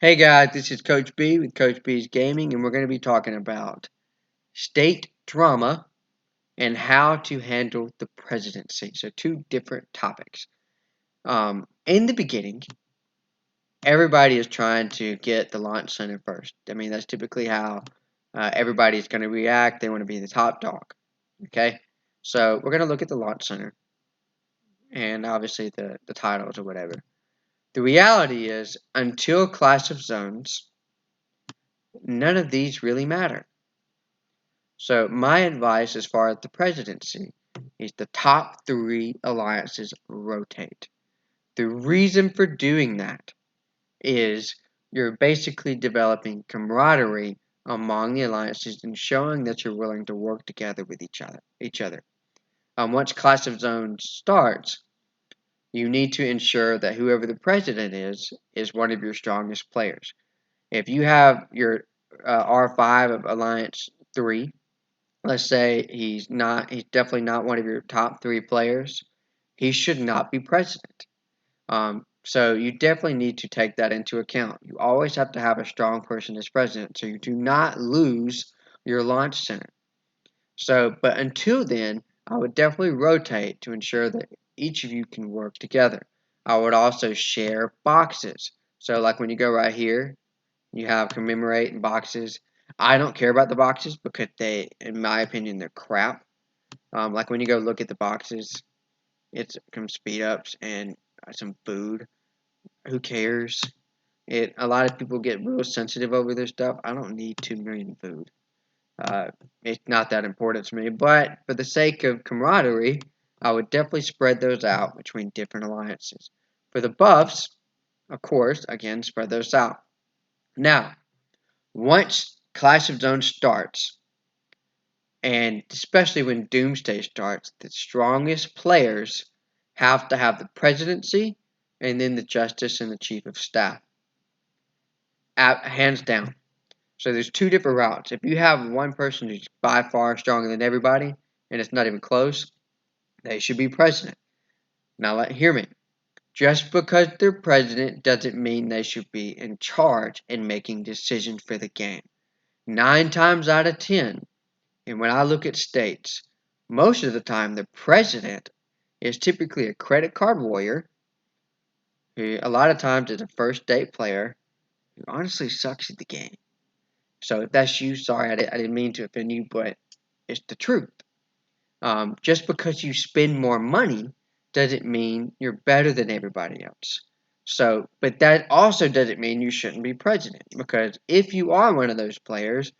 Hey guys, this is Coach B with Coach B's Gaming, and we're going to be talking about state drama and how to handle the presidency. So, two different topics. In the beginning, everybody is trying to get the launch center first. I mean, that's typically how everybody's going to react. They want to be the top dog. Okay, so we're going to look at the launch center and obviously the titles or whatever. The reality is, until Clash of Zones, none of these really matter. So my advice as far as the presidency is the top three alliances rotate. The reason for doing that is you're basically developing camaraderie among the alliances and showing that you're willing to work together with each other. Once Clash of Zones starts, you need to ensure that whoever the president is one of your strongest players. If you have your R5 of Alliance 3, let's say he's definitely not one of your top three players, he should not be president. So you definitely need to take that into account. You always have to have a strong person as president so you do not lose your launch center. So, but until then, I would definitely rotate to ensure that each of you can work together. I would also share boxes. So, like when you go right here, you have commemorate and boxes. I don't care about the boxes because in my opinion, they're crap. Like when you go look at the boxes, it's some speed ups and some food. Who cares? A lot of people get real sensitive over their stuff. I don't need 2 million food. Uh, it's not that important to me. But for the sake of camaraderie, I would definitely spread those out between different alliances. For the buffs, of course, again, spread those out. Now, once Clash of Zones starts, and especially when Doomsday starts, the strongest players have to have the presidency and then the justice and the chief of staff. Hands down. So there's two different routes. If you have one person who's by far stronger than everybody, and it's not even close, they should be president. Now hear me. Just because they're president doesn't mean they should be in charge and making decisions for the game. 9 times out of 10, and when I look at states, most of the time the president is typically a credit card warrior who a lot of times is a first state player who honestly sucks at the game. So if that's you, sorry, I didn't mean to offend you, but it's the truth. Just because you spend more money doesn't mean you're better than everybody else. So, but that also doesn't mean you shouldn't be president because if you are one of those players,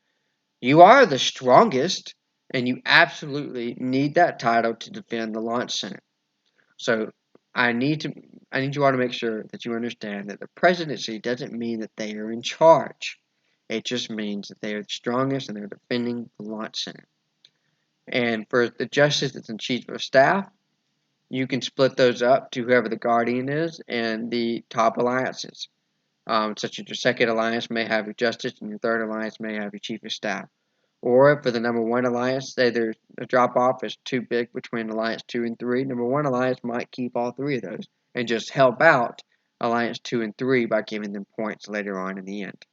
you are the strongest, and you absolutely need that title to defend the launch center. So I need to I need you all to make sure that you understand that the presidency doesn't mean that they are in charge. It just means that they are the strongest and they're defending the launch center. And for the justice and chief of staff, you can split those up to whoever the guardian is and the top alliances. Such as your second alliance may have your justice and your third alliance may have your chief of staff. Or for the number one alliance, say there's a drop off is too big between alliance 2 and 3, number one alliance might keep all three of those and just help out alliance 2 and 3 by giving them points later on in the end.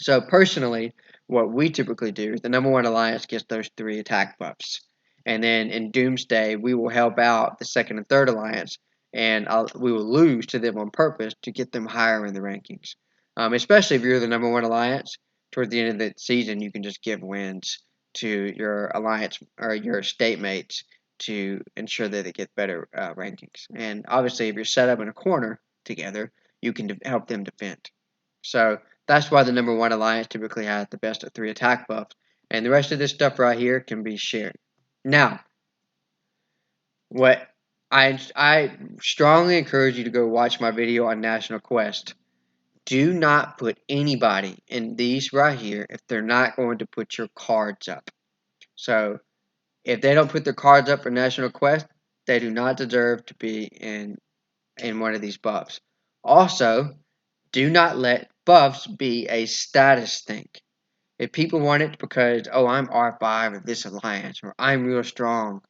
So personally, what we typically do is the number one alliance gets those 3 attack buffs. And then in Doomsday, we will help out the second and third alliance, and we will lose to them on purpose to get them higher in the rankings. Especially if you're the number one alliance, toward the end of the season, you can just give wins to your alliance or your state mates to ensure that they get better rankings. And obviously, if you're set up in a corner together, you can help them defend. So that's why the number one alliance typically has the best of 3 attack buffs, and the rest of this stuff right here can be shared. Now, what I strongly encourage you to go watch my video on National Quest. Do not put anybody in these right here if they're not going to put your cards up. So if they don't put their cards up for National Quest, they do not deserve to be in one of these buffs. Also, do not let buffs be a status thing. If people want it because, oh, I'm R5 of this alliance, or I'm real strong,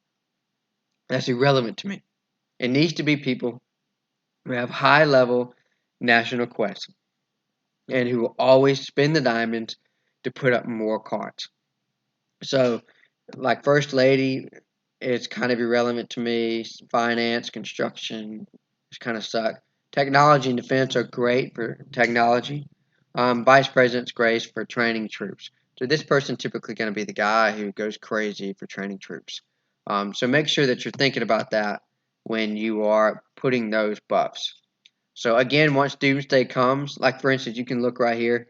that's irrelevant to me. It needs to be people who have high level national quests. and who will always spend the diamonds to put up more cards. So, like First Lady, it's kind of irrelevant to me. Finance, construction, just kind of suck. Technology and defense are great for technology. Vice President's great for training troops. So this person typically going to be the guy who goes crazy for training troops. So make sure that you're thinking about that when you are putting those buffs. So again, once Doomsday comes, like for instance, you can look right here.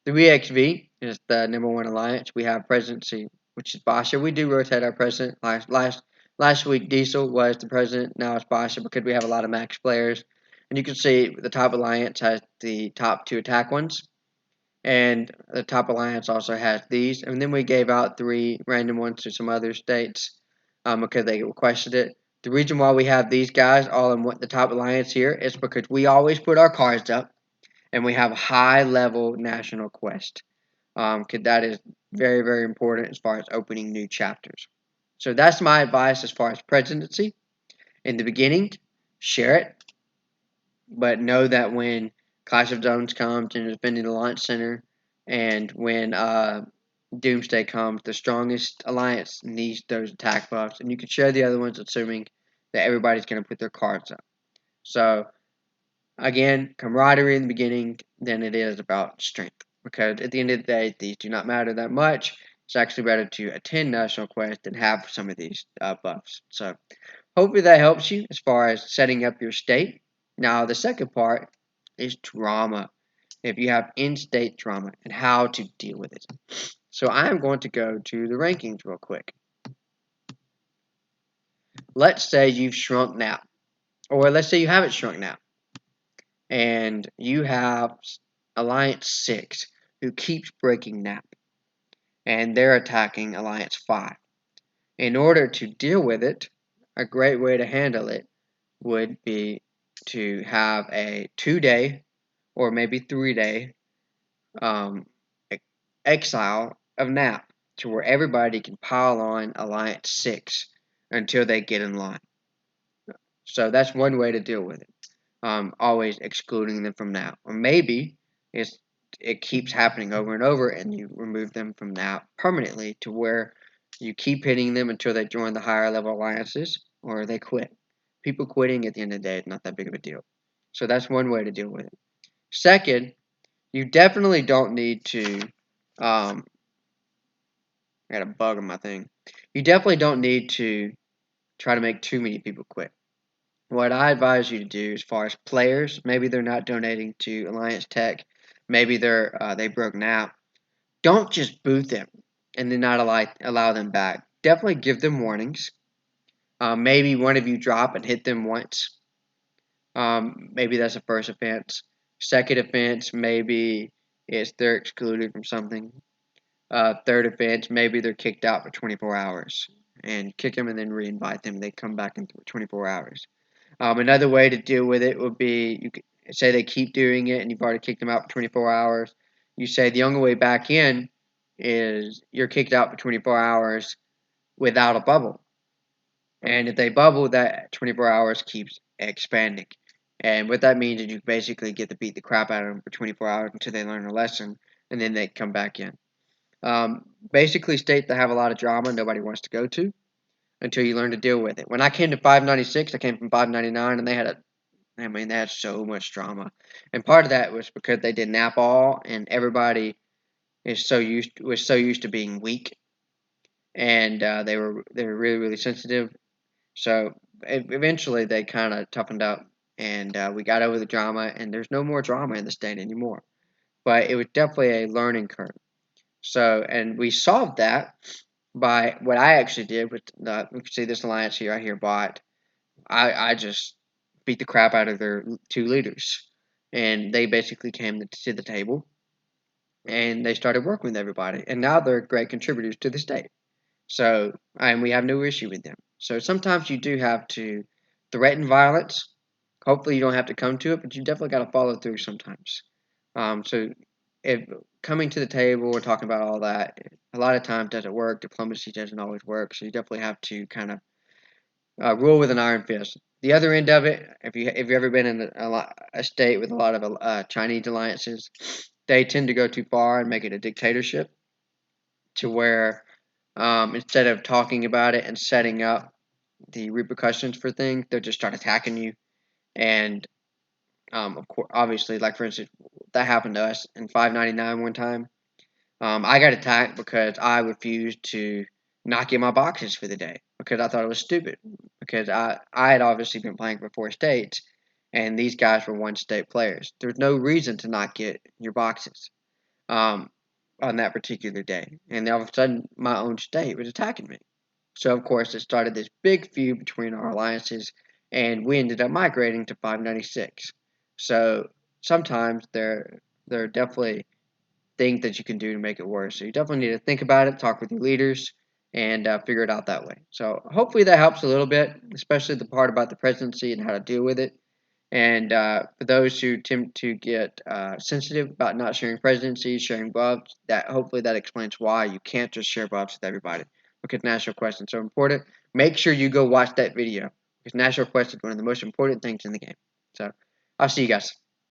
The VXV is the number one alliance. We have Presidency, which is Basha. We do rotate our president. Last week, Diesel was the president. Now it's Basha because we have a lot of max players. And you can see the top alliance has the top two attack ones. And the top alliance also has these. And then we gave out 3 random ones to some other states because they requested it. The reason why we have these guys all in the top alliance here is because we always put our cards up and we have a high level national quest. That is very, very important as far as opening new chapters. So that's my advice as far as presidency. In the beginning, share it, but know that when Clash of Zones comes and defending the launch center, and when Doomsday comes, the strongest alliance needs those attack buffs, and you can share the other ones, assuming that everybody's going to put their cards up. So again, camaraderie in the beginning, then it is about strength. Because at the end of the day, these do not matter that much. It's actually better to attend National Quest than have some of these buffs. So hopefully that helps you as far as setting up your state. Now, the second part is drama. If you have in-state drama and how to deal with it. So I'm going to go to the rankings real quick. Let's say you've shrunk now. Or let's say you haven't shrunk now. And you have Alliance 6 who keeps breaking Nap. And they're attacking Alliance 5. In order to deal with it, a great way to handle it would be to have a 2-day or maybe 3-day um, exile of Nap to where everybody can pile on Alliance 6 until they get in line. So that's one way to deal with it. Always excluding them from now. Or maybe it keeps happening over and over and you remove them from now permanently to where you keep hitting them until they join the higher level alliances or they quit. People quitting at the end of the day is not that big of a deal. So that's one way to deal with it. Second, you definitely don't need to. I got a bug on my thing. You definitely don't need to try to make too many people quit. What I advise you to do as far as players, maybe they're not donating to Alliance Tech, maybe they broke now. Don't just boot them and then not allow them back. Definitely give them warnings. Maybe one of you drop and hit them once. Maybe that's a first offense. Second offense, maybe it's they're excluded from something. Third offense, maybe they're kicked out for 24 hours. And kick them and then re-invite them. They come back in 24 hours. Another way to deal with it would be you could say they keep doing it and you've already kicked them out for 24 hours. You say the only way back in is you're kicked out for 24 hours without a bubble. And if they bubble, that 24 hours keeps expanding. And what that means is you basically get to beat the crap out of them for 24 hours until they learn a lesson and then they come back in. Basically, states that have a lot of drama nobody wants to go to until you learn to deal with it. When I came to 596, I came from 599 and they had so much drama, and part of that was because they did nap all, and everybody was so used to being weak, and they were really really sensitive. So eventually they kind of toughened up, and we got over the drama, and there's no more drama in the state anymore. But it was definitely a learning curve. So, and we solved that by what I actually did with you can see this alliance here. I hear bought. I just beat the crap out of their 2 leaders, and they basically came to the table and they started working with everybody, and now they're great contributors to the state. So, and we have no issue with them. So sometimes you do have to threaten violence. Hopefully, you don't have to come to it, but you definitely got to follow through sometimes. So, if coming to the table and talking about all that, a lot of times doesn't work. Diplomacy doesn't always work. So you definitely have to kind of rule with an iron fist. The other end of it, if you've ever been in a state with a lot of Chinese alliances, they tend to go too far and make it a dictatorship to where instead of talking about it and setting up the repercussions for things, they'll just start attacking you. And of course, obviously, like for instance, that happened to us in 599 one time. I got attacked because I refused to not get my boxes for the day because I thought it was stupid. Because I had obviously been playing for 4 states, and these guys were 1 state players. There's no reason to not get your boxes um, on that particular day. And all of a sudden, my own state was attacking me. So, of course, it started this big feud between our alliances, and we ended up migrating to 596. So, sometimes there are definitely things that you can do to make it worse. So you definitely need to think about it, talk with your leaders, and figure it out that way. So hopefully that helps a little bit, especially the part about the presidency and how to deal with it. And for those who tend to get sensitive about not sharing presidencies, sharing buffs, that hopefully that explains why you can't just share buffs with everybody because national questions are so important. Make sure you go watch that video because national questions is one of the most important things in the game. So I'll see you guys.